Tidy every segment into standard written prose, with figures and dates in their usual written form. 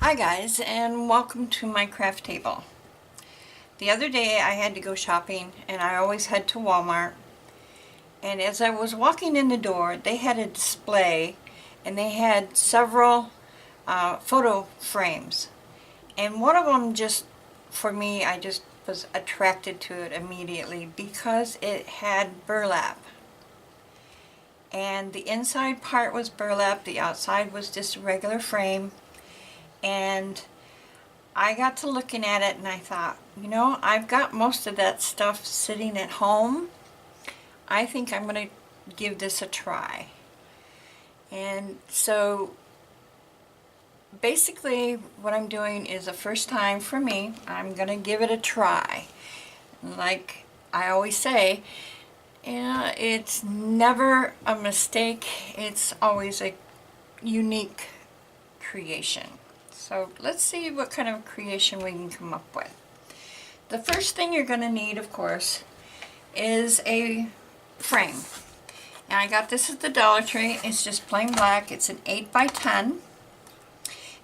Hi guys, and welcome to my craft table. The other day I had to go shopping, and I always head to Walmart, and as I was walking in the door they had a display and they had several photo frames, and one of them just, for me, I just was attracted to it immediately because it had burlap. And the inside part was burlap, the outside was just a regular frame. And I got to looking at it and I thought, you know, I've got most of that stuff sitting at home. I think I'm going to give this a try. And so basically what I'm doing is the first time for me, I'm going to give it a try. Like I always say, yeah, it's never a mistake. It's always a unique creation. So let's see what kind of creation we can come up with. The first thing you're going to need, of course, is a frame. And I got this at the Dollar Tree. It's just plain black. It's an 8 by 10.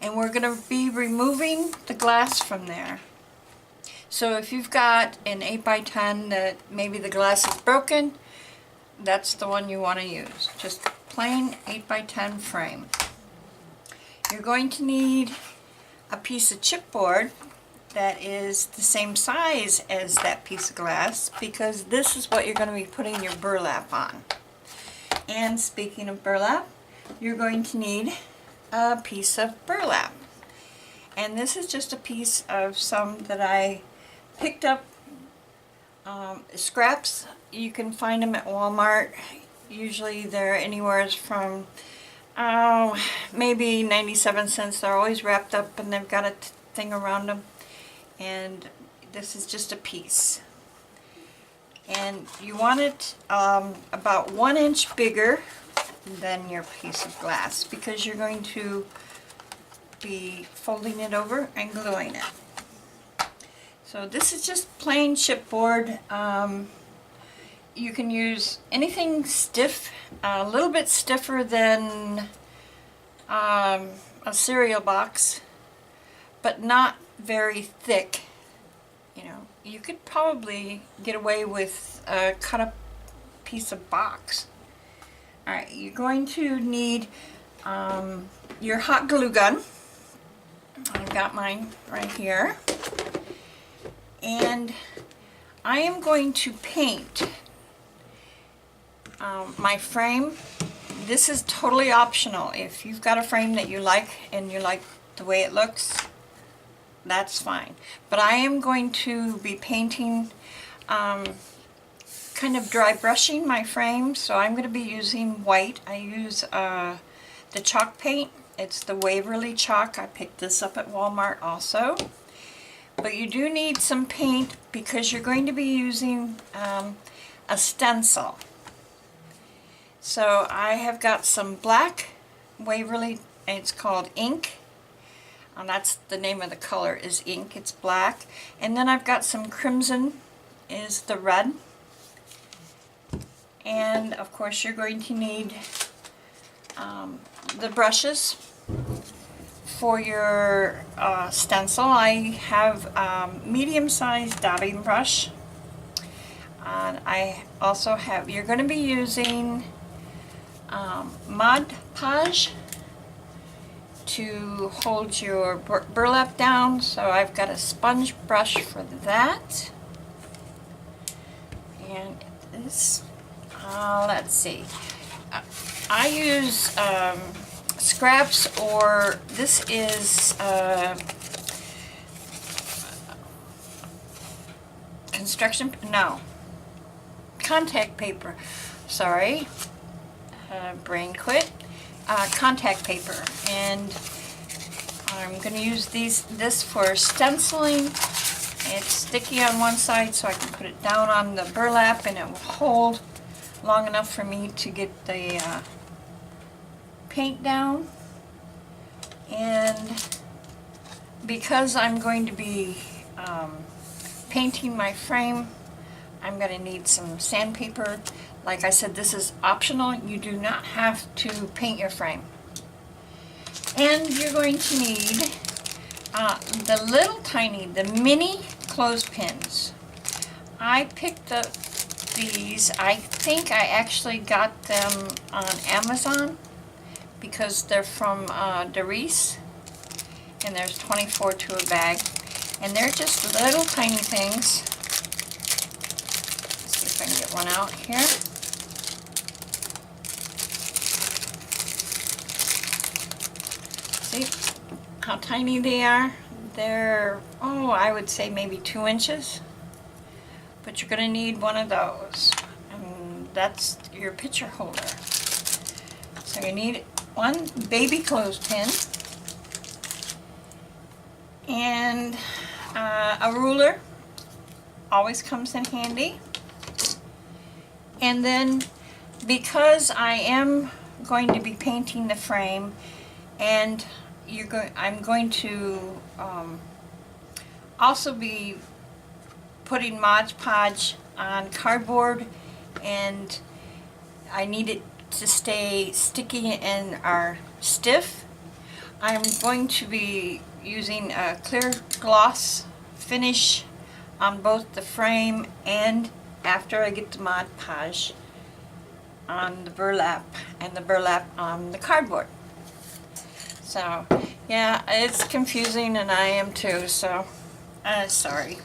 And we're going to be removing the glass from there. So if you've got an 8 by 10 that maybe the glass is broken, that's the one you want to use. Just plain 8 by 10 frame. You're going to need a piece of chipboard that is the same size as that piece of glass, because this is what you're going to be putting your burlap on. And speaking of burlap, you're going to need a piece of burlap. And this is just a piece of some that I picked up, scraps. You can find them at Walmart. Usually they're anywhere from maybe 97 cents. They're always wrapped up and they've got a thing around them. And this is just a piece. And you want it about 1 inch bigger than your piece of glass, because you're going to be folding it over and gluing it. So this is just plain chipboard. You can use anything stiff, a little bit stiffer than a cereal box, but not very thick. You know, you could probably get away with a cut up piece of box. Alright, you're going to need your hot glue gun. I've got mine right here. And I am going to paint my frame. This is totally optional. If you've got a frame that you like and you like the way it looks, that's fine. But I am going to be painting, kind of dry brushing my frame, so I'm going to be using white. I use the chalk paint. It's the Waverly chalk. I picked this up at Walmart also. But you do need some paint because you're going to be using a stencil. So I have got some black Waverly, it's called ink. And that's the name of the color, is ink. It's black. And then I've got some crimson, is the red. And of course you're going to need the brushes for your stencil. I have a medium-sized dabbing brush. And I also have, you're going to be using Podge to hold your burlap down. So I've got a sponge brush for that. And this, let's see, I use scraps, or this is contact paper. Sorry, brain quit. Contact paper, and I'm going to use this for stenciling. It's sticky on one side, so I can put it down on the burlap and it will hold long enough for me to get the paint down. And because I'm going to be painting my frame, I'm going to need some sandpaper. Like I said, this is optional. You do not have to paint your frame. And you're going to need the little tiny, the mini clothespins. I picked up these. I think I actually got them on Amazon because they're from Derice, and there's 24 to a bag, and they're just little tiny things. Let's see if I can get one out here. See how tiny they are? They're, oh, I would say maybe 2 inches. But you're going to need one of those. And that's your picture holder. So you need one baby clothespin. And a ruler. Always comes in handy. And then, because I am going to be painting the frame, and I'm going to also be putting Mod Podge on cardboard, and I need it to stay sticky and are stiff. I'm going to be using a clear gloss finish on both the frame and after I get the Mod Podge on the burlap and the burlap on the cardboard. So yeah, it's confusing, and I am too, so sorry.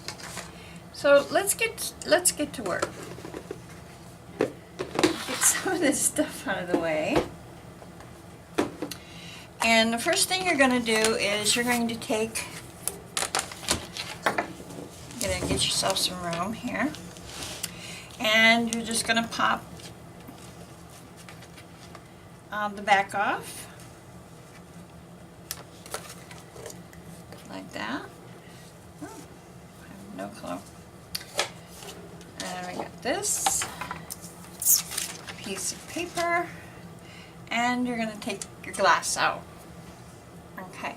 So let's get to work. Get some of this stuff out of the way. And the first thing you're going to do is you're going to get yourself some room here, and you're just going to pop the back off like that. Oh, I have no clue. And we got this piece of paper, and you're going to take your glass out. Okay.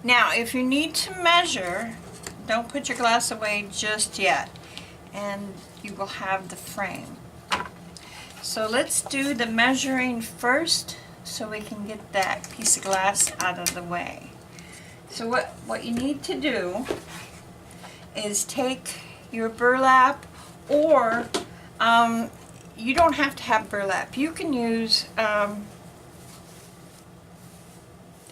Now, if you need to measure, don't put your glass away just yet, and you will have the frame. So let's do the measuring first so we can get that piece of glass out of the way. So what you need to do is take your burlap, or you don't have to have burlap. You can use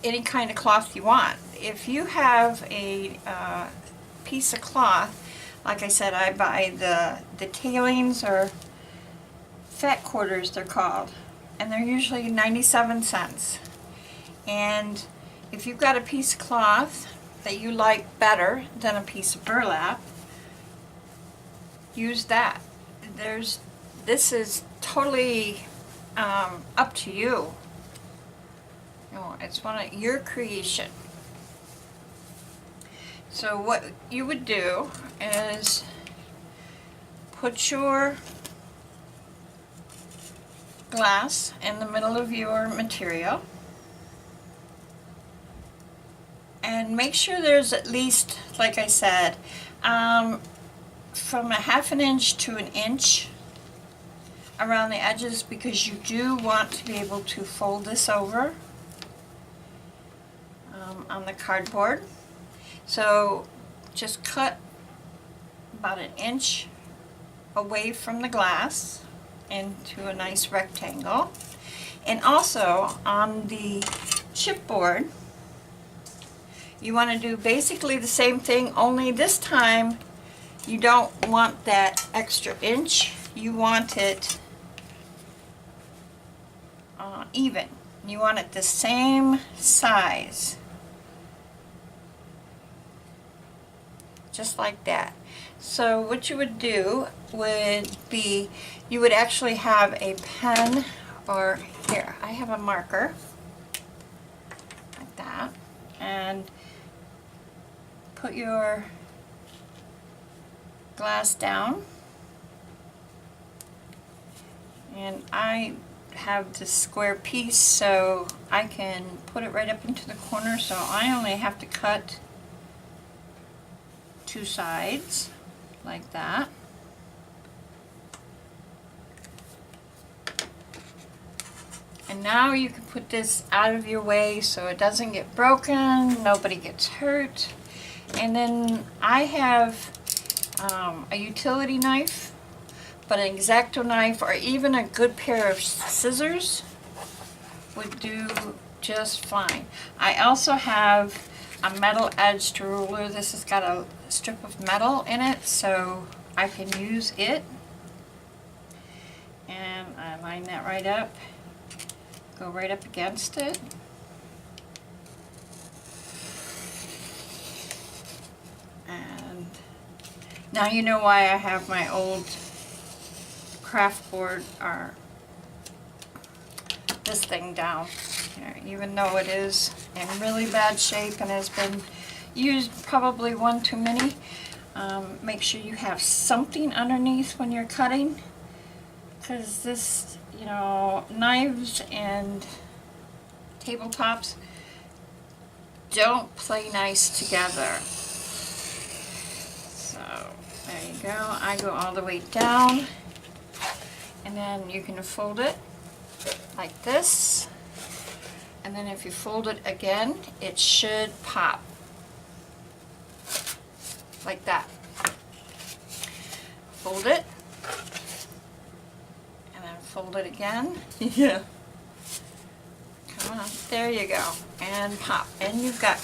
any kind of cloth you want. If you have a piece of cloth, like I said, I buy the tailings, or fat quarters they're called, and they're usually 97 cents. And if you've got a piece of cloth that you like better than a piece of burlap, use that. This is totally up to you. It's one of your creation. So what you would do is put your glass in the middle of your material, and make sure there's at least, like I said, from a ½ inch to an inch around the edges, because you do want to be able to fold this over on the cardboard. So just cut about an inch away from the glass into a nice rectangle. And also on the chipboard, you want to do basically the same thing, only this time you don't want that extra inch. You want it even. You want it the same size. Just like that. So what you would do would be, you would actually have a pen, or here, I have a marker, like that, and put your glass down. And I have this square piece, so I can put it right up into the corner, so I only have to cut 2 sides like that. And now you can put this out of your way so it doesn't get broken, nobody gets hurt. And then I have a utility knife, but an X-Acto knife or even a good pair of scissors would do just fine. I also have a metal edged ruler. This has got a strip of metal in it, so I can use it. And I line that right up, go right up against it. And now you know why I have my old craft board, or this thing down here, even though it is in really bad shape and has been used probably one too many. Make sure you have something underneath when you're cutting, because this, you know, knives and tabletops don't play nice together. So there you go. I go all the way down, and then you can fold it like this, and then if you fold it again, it should pop like that. Fold it, and then fold it again. Yeah. Come on, there you go, and pop, and you've got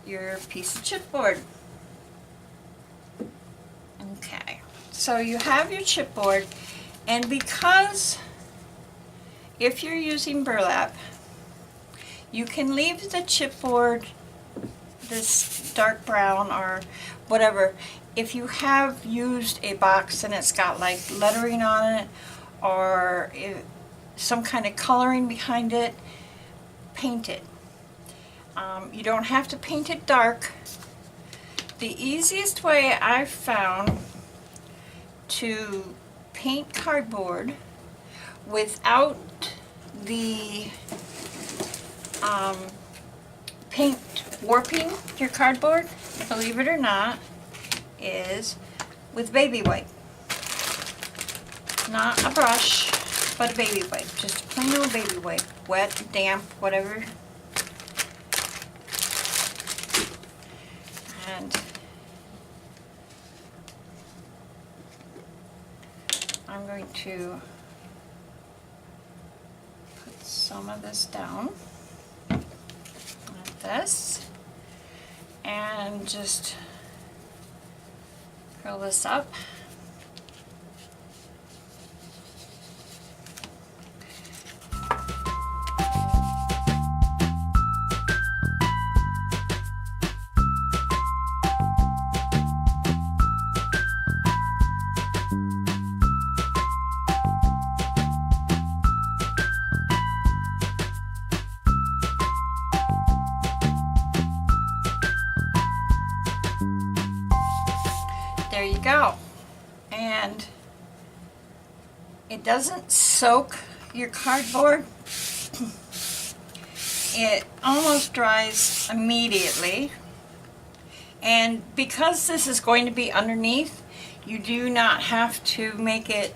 your piece of chipboard. Okay, so you have your chipboard, and because if you're using burlap, you can leave the chipboard this dark brown or whatever. If you have used a box and it's got like lettering on it or some kind of coloring behind it, paint it. You don't have to paint it dark. The easiest way I've found to paint cardboard without the paint warping your cardboard, believe it or not, is with baby wipe. Not a brush, but a baby wipe. Just a plain old baby wipe. Wet, damp, whatever. And I'm going to put some of this down like this, and just curl this up. There you go. And it doesn't soak your cardboard. It almost dries immediately. And because this is going to be underneath, you do not have to make it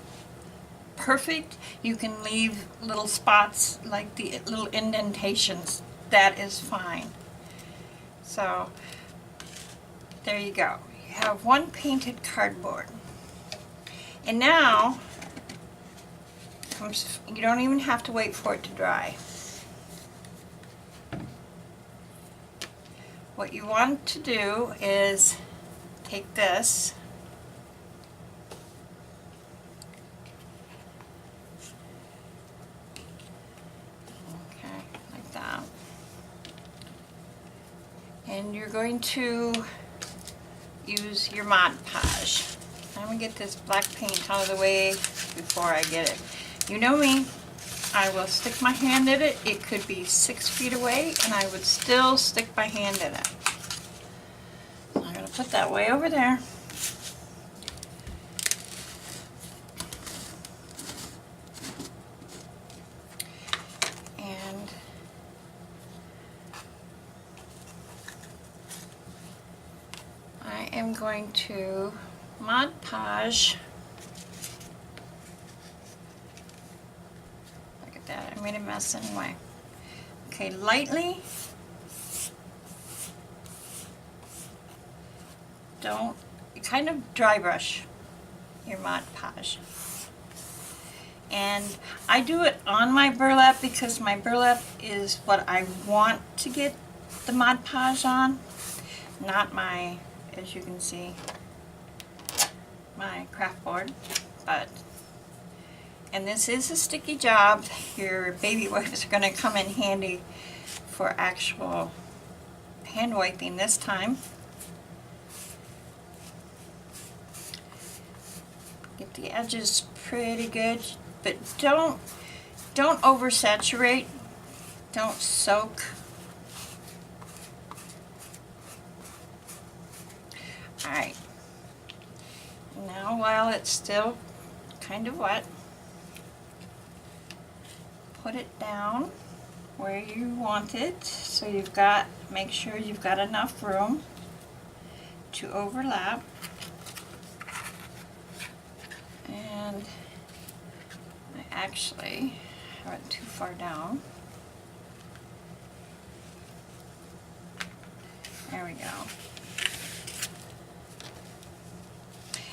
perfect. You can leave little spots like the little indentations. That is fine. So there you go. You have one painted cardboard. And now, you don't even have to wait for it to dry. What you want to do is take this, okay, like that, and you're going to use your Mod Podge. I'm going to get this black paint out of the way before I get it. You know me, I will stick my hand in it. It could be 6 feet away and I would still stick my hand in it. So I'm going to put that way over there. And I am going to Mod Podge. Look at that, I made a mess anyway. Okay, lightly don't, you kind of dry brush your Mod Podge. And I do it on my burlap because my burlap is what I want to get the Mod Podge on, not my, as you can see, my craft board. And this is a sticky job. Your baby wipes are going to come in handy for actual hand wiping this time. Get the edges pretty good, but don't oversaturate. Don't soak. All right. Now, while it's still kind of wet, put it down where you want it. So you've got, make sure you've got enough room to overlap. And I actually went too far down. There we go.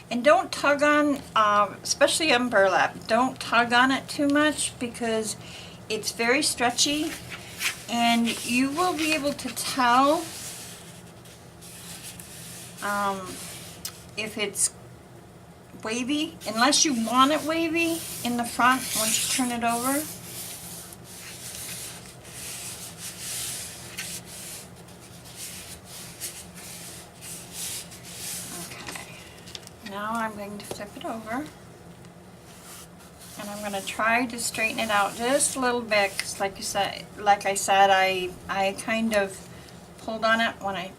And don't tug on, especially on burlap, don't tug on it too much because it's very stretchy, and you will be able to tell if it's wavy, unless you want it wavy in the front once you turn it over. Now I'm going to flip it over, and I'm going to try to straighten it out just a little bit, because like I said, I kind of pulled on it when I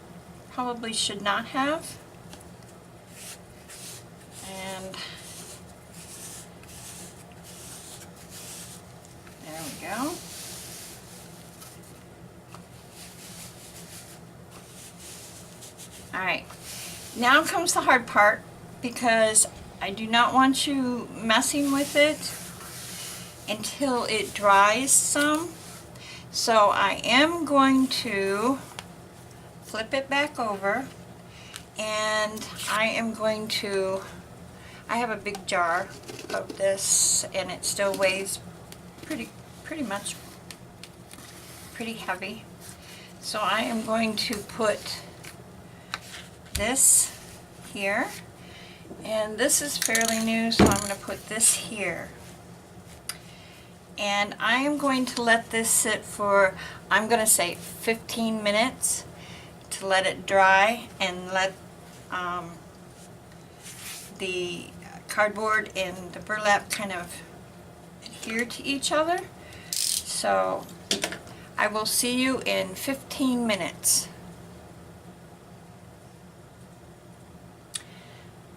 probably should not have. And there we go. All right, now comes the hard part, because I do not want you messing with it until it dries some. So I am going to flip it back over, and I am going to, I have a big jar of this, and it still weighs pretty much pretty heavy. So I am going to put this here. And this is fairly new, so I'm going to put this here. And I am going to let this sit for, I'm going to say 15 minutes to let it dry and let the cardboard and the burlap kind of adhere to each other. So I will see you in 15 minutes.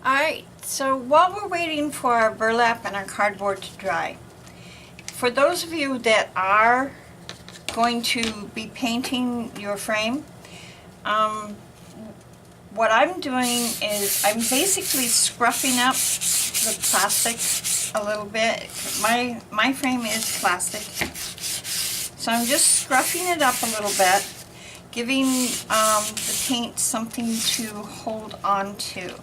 Alright, so while we're waiting for our burlap and our cardboard to dry, for those of you that are going to be painting your frame, what I'm doing is I'm basically scruffing up the plastic a little bit. My frame is plastic, so I'm just scruffing it up a little bit, giving the paint something to hold on to.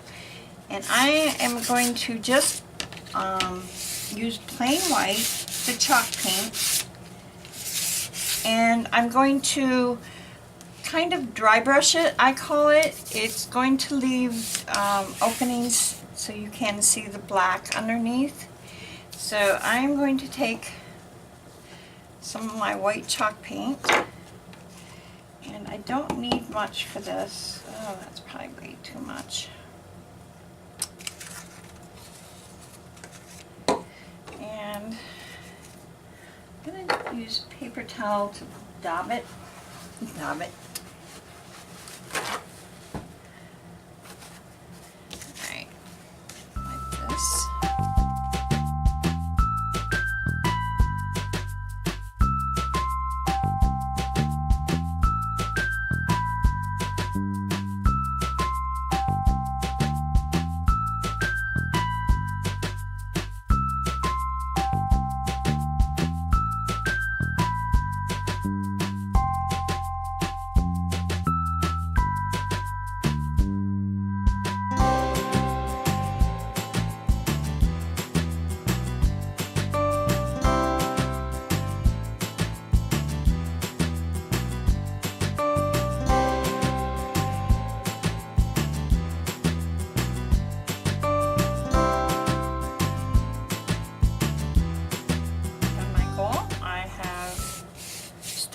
And I am going to just use plain white, the chalk paint, and I'm going to kind of dry brush it, I call it. It's going to leave openings so you can see the black underneath. So I'm going to take some of my white chalk paint, and I don't need much for this. Oh, that's probably way too much. And I'm going to use paper towel to dab it. Alright, like this.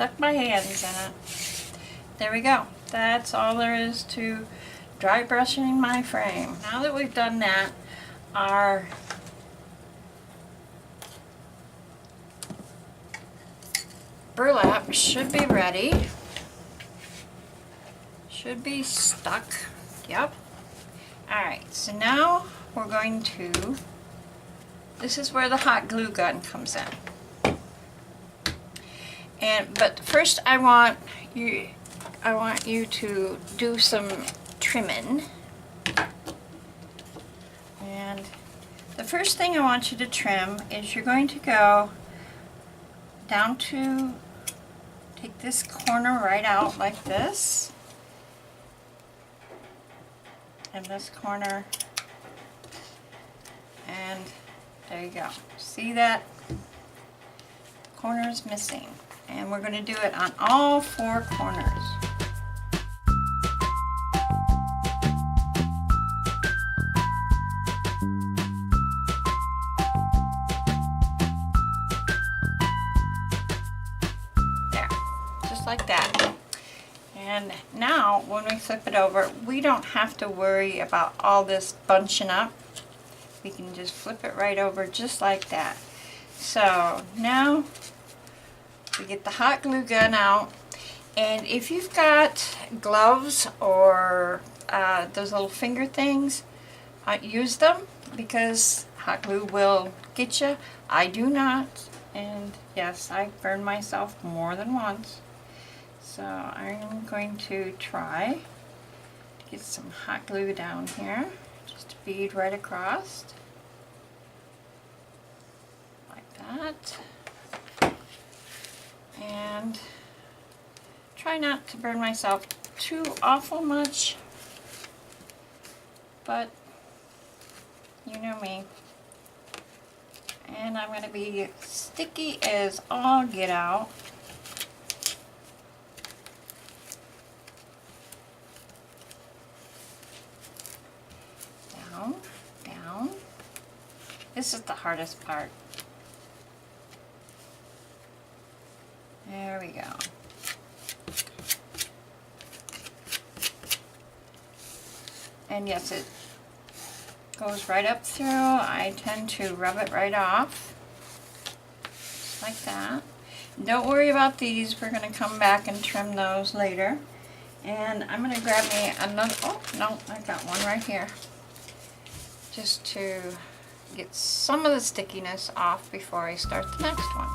stuck my hands in it. There we go. That's all there is to dry brushing my frame. Now that we've done that, our burlap should be ready. Should be stuck. Yep. Alright, so now we're going to, this is where the hot glue gun comes in. But first I want you to do some trimming. And the first thing I want you to trim is you're going to go down to, take this corner right out like this. And this corner, and there you go. See that corner is missing, and we're going to do it on all 4 corners. There, just like that. And now when we flip it over, we don't have to worry about all this bunching up. We can just flip it right over just like that. So now we get the hot glue gun out, and if you've got gloves or those little finger things, use them, because hot glue will get you. I do not, and yes, I've burned myself more than once. So I'm going to try to get some hot glue down here, just a bead right across, like that. And try not to burn myself too awful much, but you know me. And I'm going to be sticky as all get out. Down. This is the hardest part. There we go. And yes, it goes right up through. I tend to rub it right off, just like that. Don't worry about these. We're going to come back and trim those later. And I'm going to grab me another, oh no, I got one right here, just to get some of the stickiness off before I start the next one.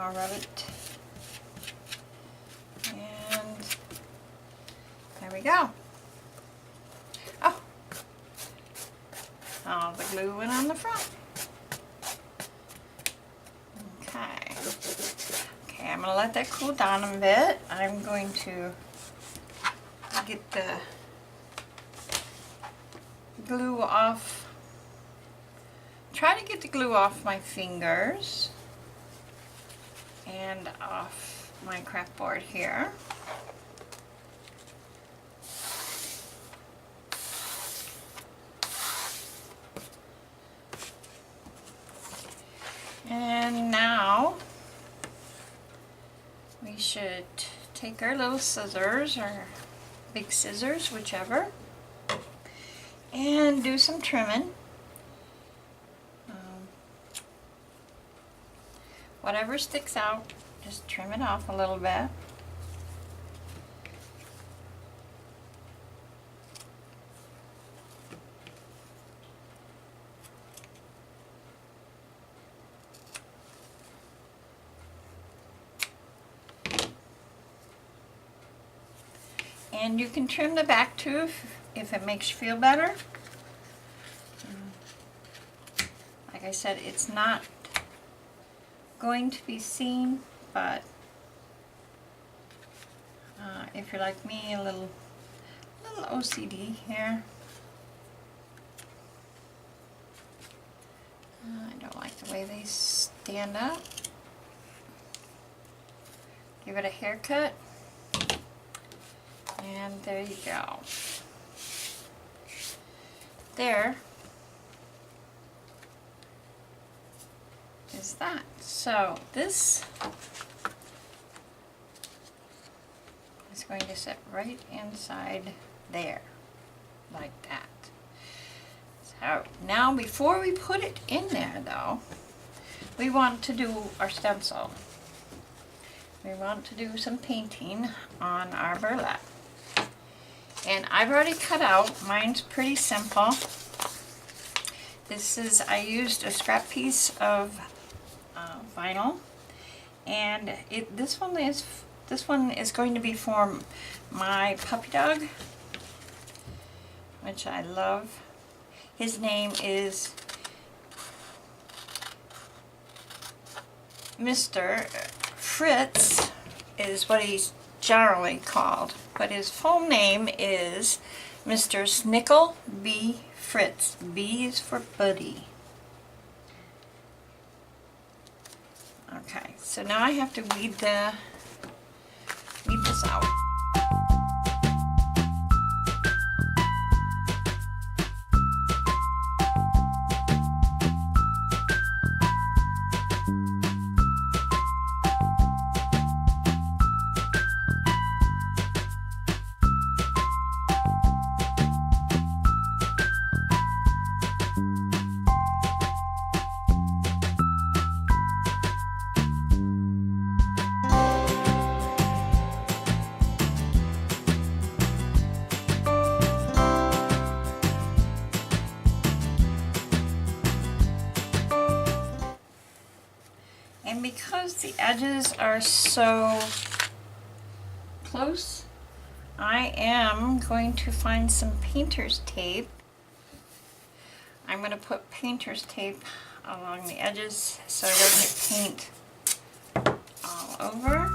I'll rub it, and there we go. Oh, all the glue went on the front. Okay, I'm going to let that cool down a bit. I'm going to get the glue off, try to get the glue off my fingers and off my craft board here. And now we should take our little scissors or big scissors, whichever, and do some trimming. Whatever sticks out, just trim it off a little bit. And you can trim the back too if it makes you feel better. Like I said, it's not going to be seen, but if you're like me, a little OCD here. I don't like the way they stand up. Give it a haircut. And there you go. There is that. So this is going to sit right inside there, like that. So now before we put it in there though, we want to do our stencil. We want to do some painting on our burlap. And I've already cut out, mine's pretty simple. This is, I used a scrap piece of vinyl, and this one is going to be for my puppy dog, which I love. His name is Mr. Fritz, is what he's generally called, but his full name is Mr. Snickle B. Fritz. B is for Buddy. Okay, so now I have to weed this out. And because the edges are so close, I am going to find some painter's tape. I'm going to put painter's tape along the edges so I don't get paint all over.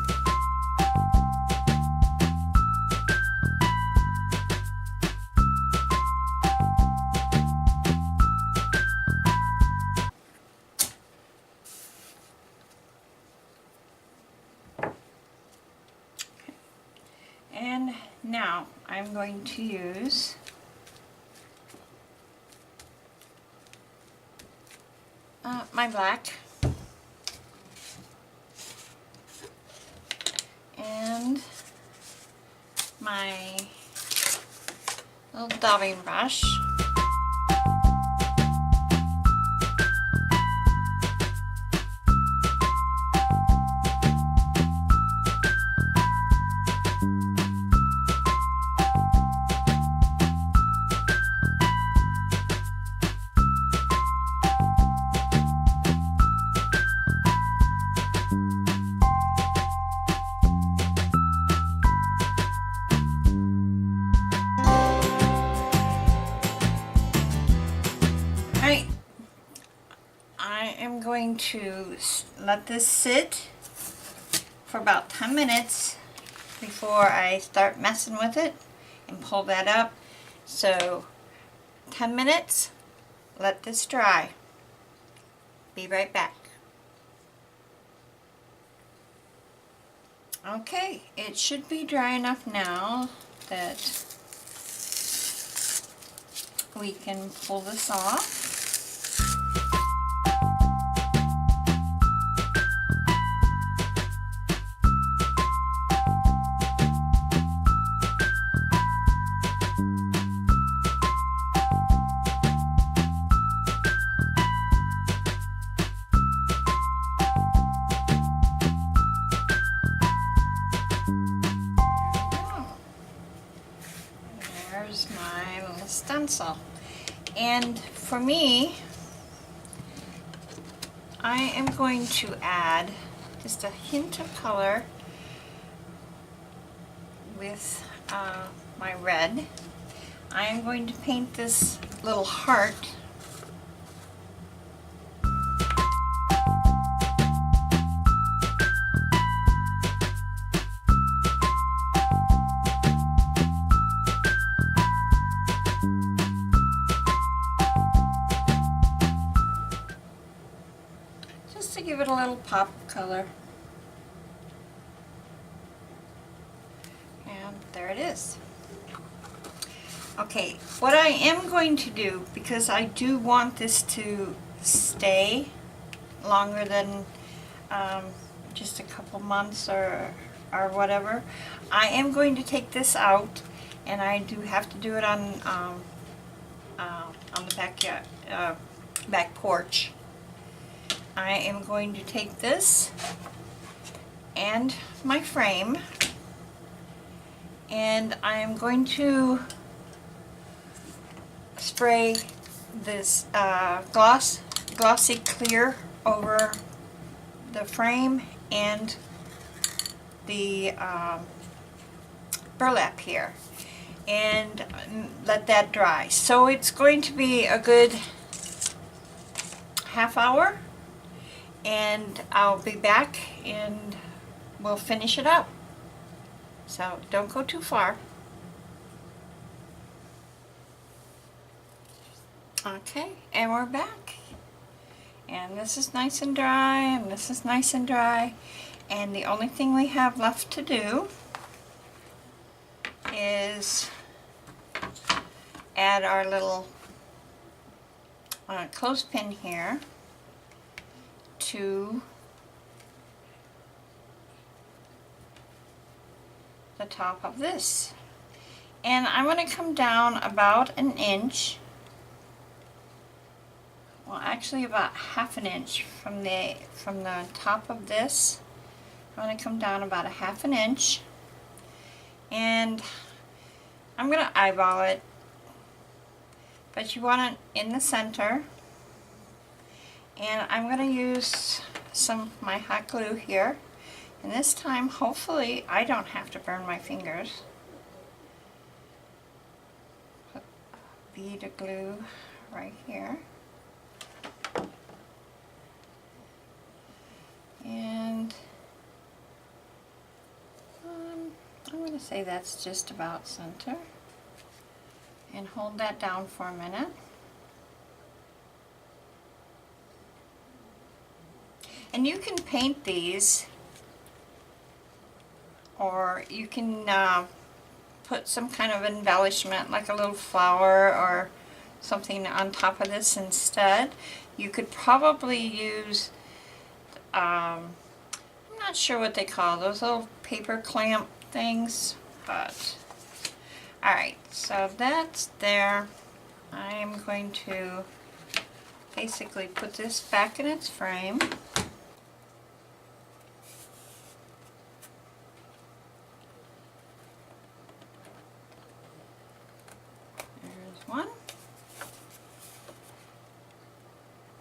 And now I'm going to use my black and my little daubing brush. I am going to let this sit for about 10 minutes before I start messing with it and pull that up. So 10 minutes, let this dry. Be right back. Okay, it should be dry enough now that we can pull this off. stencil. And for me, I am going to add just a hint of color with my red. I am going to paint this little heart. Just to give it a little pop of color. And there it is. Okay, what I am going to do, because I do want this to stay longer than just a couple months or whatever, I am going to take this out, and I do have to do it on the backyard, back porch. I am going to take this and my frame, and I am going to spray this glossy clear over the frame and the burlap here, and let that dry. So it's going to be a good half hour, and I'll be back and we'll finish it up. So don't go too far. Okay, and we're back. And this is nice and dry, and this is nice and dry. And the only thing we have left to do is add our little clothespin here to the top of this. And I'm going to come down about an inch. Well, actually about half an inch from the top of this. I'm going to come down about a half an inch, and I'm going to eyeball it, but you want it in the center. And I'm going to use some of my hot glue here, and this time hopefully I don't have to burn my fingers. Put a bead of glue right here. And I'm going to say that's just about center, and hold that down for a minute. And you can paint these, or you can put some kind of embellishment like a little flower or something on top of this instead. You could probably use I'm not sure what they call those little paper clamp things, but alright, so that's there. I'm going to basically put this back in its frame. There's one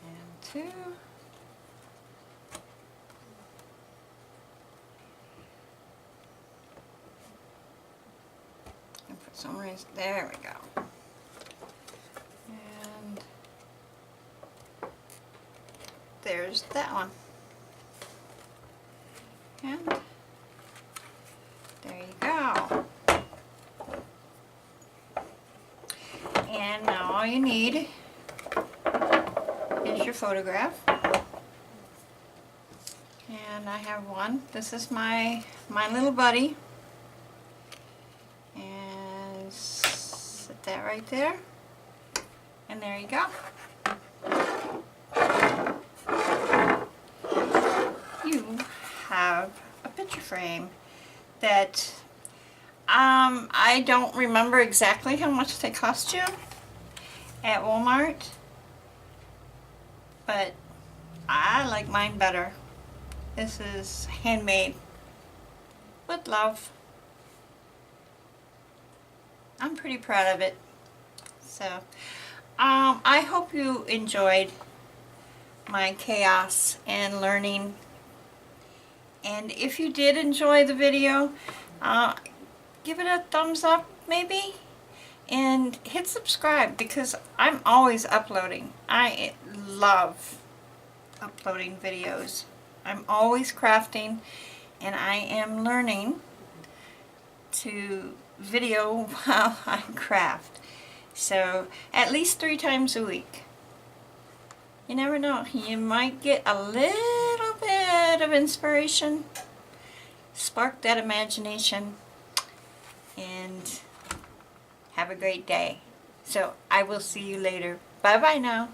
and two. Some reason, there we go. And there's that one. And there you go. And now all you need is your photograph. And I have one. This is my little buddy. That right there, and there you go. You have a picture frame that I don't remember exactly how much they cost you at Walmart, but I like mine better. This is handmade with love. I'm pretty proud of it. So, I hope you enjoyed my chaos and learning. And if you did enjoy the video, give it a thumbs up maybe. And hit subscribe because I'm always uploading. I love uploading videos. I'm always crafting and I am learning to video while I craft. So at least 3 times a week. You never know. You might get a little bit of inspiration, spark that imagination, and have a great day. So I will see you later. Bye bye now.